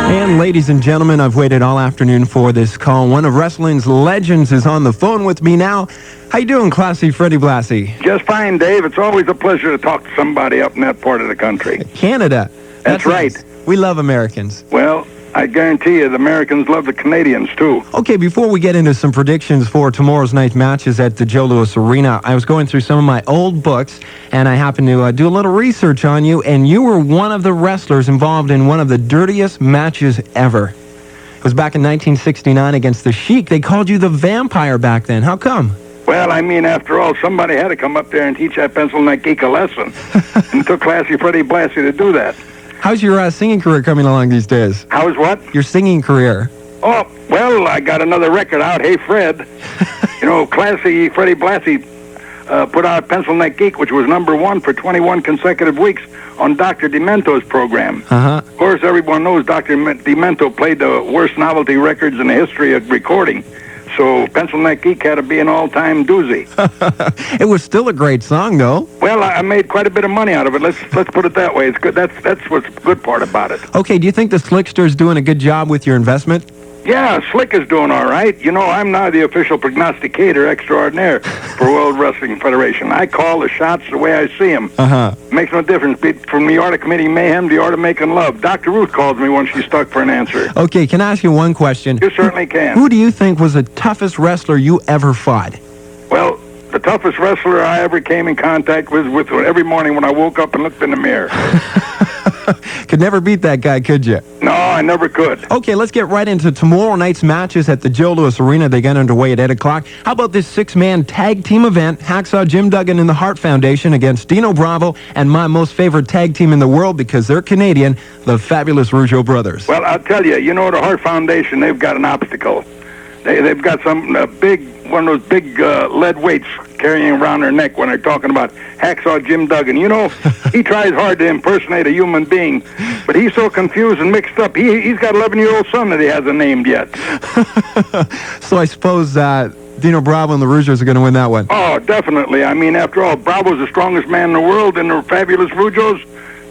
And ladies and gentlemen, I've waited all afternoon for this call. One of wrestling's legends is on the phone with me now. How you doing, classy Freddie Blassie? Just fine, Dave. It's always a pleasure to talk to somebody up in that part of the country. Canada. That's right. Nice. We love Americans. Well, I guarantee you the Americans love the Canadians, too. Okay, before we get into some predictions for tomorrow's night's matches at the Joe Louis Arena, I was going through some of my old books, and I happened to do a little research on you, and you were one of the wrestlers involved in one of the dirtiest matches ever. It was back in 1969 against the Sheik. They called you the Vampire back then. How come? Well, I mean, after all, somebody had to come up there and teach that pencil neck geek a lesson. And it took classy Freddie Blassie to do that. How's your singing career coming along these days? How's what? Your singing career. Oh, well, I got another record out. Hey, Fred. You know, classy Freddie Blassie put out Pencil Neck Geek, which was #1 for 21 consecutive weeks on Dr. Demento's program. Of course, everyone knows Dr. Demento played the worst novelty records in the history of recording. So Pencil Neck Geek had to be an all-time doozy. It was still a great song, though. Well, I made quite a bit of money out of it. Let's put it that way. It's good. That's what's the good part about it. Okay, do you think the Slickster's doing a good job with your investment? Yeah, Slick is doing all right. You know, I'm now the official prognosticator extraordinaire for World Wrestling Federation. I call the shots the way I see them. Makes no difference. From the art of committing mayhem to the art of making love. Dr. Ruth calls me when she's stuck for an answer. Okay, can I ask you one question? You certainly can. Who do you think was the toughest wrestler you ever fought? Well, the toughest wrestler I ever came in contact with every morning when I woke up and looked in the mirror. Could never beat that guy, could you? No, I never could. Okay, let's get right into tomorrow night's matches at the Joe Louis Arena. They get underway at 8 o'clock. How about this 6-man tag team event? Hacksaw Jim Duggan and the Hart Foundation against Dino Bravo and my most favorite tag team in the world because they're Canadian, the fabulous Rougeau brothers. Well, I'll tell you, the Hart Foundation, they've got an obstacle. They've got one of those big lead weights carrying around their neck when they're talking about Hacksaw Jim Duggan. You know, he tries hard to impersonate a human being, but he's so confused and mixed up. He's got an 11-year-old son that he hasn't named yet. So I suppose Dino Bravo and the Rougeaus are going to win that one. Oh, definitely. I mean, after all, Bravo's the strongest man in the world, and the fabulous Rougeaus,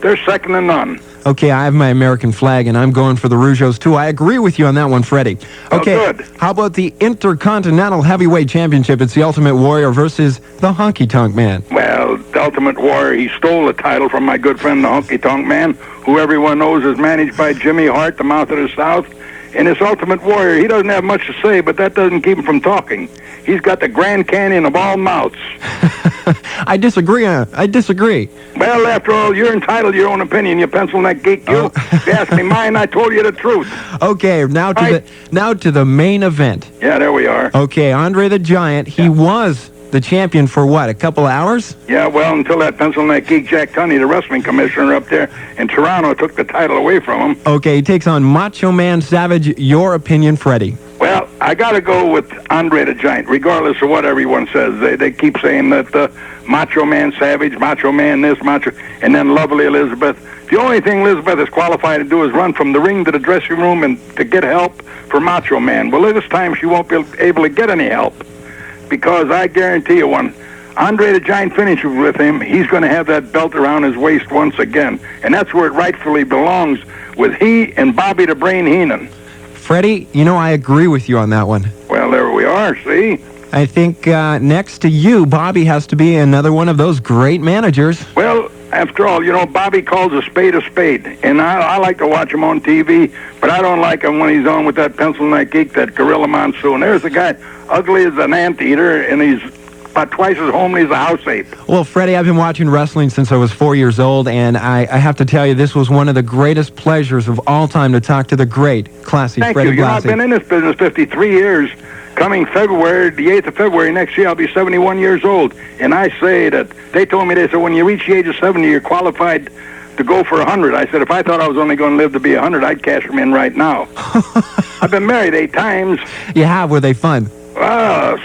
they're second to none. Okay, I have my American flag, and I'm going for the Rougeaus, too. I agree with you on that one, Freddie. Okay, good. How about the Intercontinental Heavyweight Championship? It's the Ultimate Warrior versus the Honky Tonk Man. Well, the Ultimate Warrior, he stole the title from my good friend, the Honky Tonk Man, who everyone knows is managed by Jimmy Hart, the Mouth of the South. And this Ultimate Warrior, he doesn't have much to say, but that doesn't keep him from talking. He's got the Grand Canyon of all mouths. I disagree. Well, after all, you're entitled to your own opinion, you pencil neck geek. You asked me mine, I told you the truth. Okay, now to the main event. Yeah, there we are. Okay, Andre the Giant, he was the champion for what, a couple of hours? Yeah, well, until that pencil neck geek Jack Tunney, the wrestling commissioner up there in Toronto, took the title away from him. Okay, he takes on Macho Man Savage. Your opinion, Freddie? Well, I got to go with Andre the Giant, regardless of what everyone says. They keep saying that Macho Man Savage, Macho Man this, Macho, and then lovely Elizabeth. The only thing Elizabeth is qualified to do is run from the ring to the dressing room and to get help for Macho Man. Well, this time she won't be able to get any help because I guarantee you when Andre the Giant finishes with him, he's going to have that belt around his waist once again. And that's where it rightfully belongs, with he and Bobby the Brain Heenan. Freddie, I agree with you on that one. Well, there we are, see? I think next to you, Bobby has to be another one of those great managers. Well, after all, Bobby calls a spade, and I like to watch him on TV, but I don't like him when he's on with that pencil neck geek, that Gorilla Monsoon. There's a guy ugly as an anteater, and he's about twice as homely as a house ape. Well, Freddie, I've been watching wrestling since I was 4 years old, and I have to tell you, this was one of the greatest pleasures of all time to talk to the great, classy Freddie Blassie. I've been in this business 53 years. Coming February, the 8th of February next year, I'll be 71 years old. And I say that, they said, when you reach the age of 70, you're qualified to go for 100. I said, if I thought I was only going to live to be 100, I'd cash them in right now. I've been married 8 times. You have? Were they fun?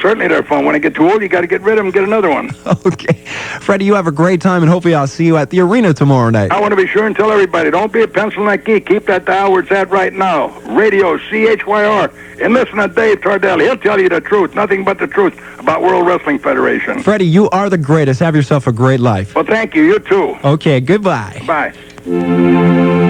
Certainly they're fun. When I get too old, you got to get rid of them and get another one. Okay. Freddie, you have a great time, and hopefully I'll see you at the arena tomorrow night. I want to be sure and tell everybody, don't be a pencil neck geek. Keep that dial where it's at right now. Radio CHYR. And listen to Dave Tardell. He'll tell you the truth, nothing but the truth about World Wrestling Federation. Freddie, you are the greatest. Have yourself a great life. Well, thank you. You too. Okay, goodbye. Bye.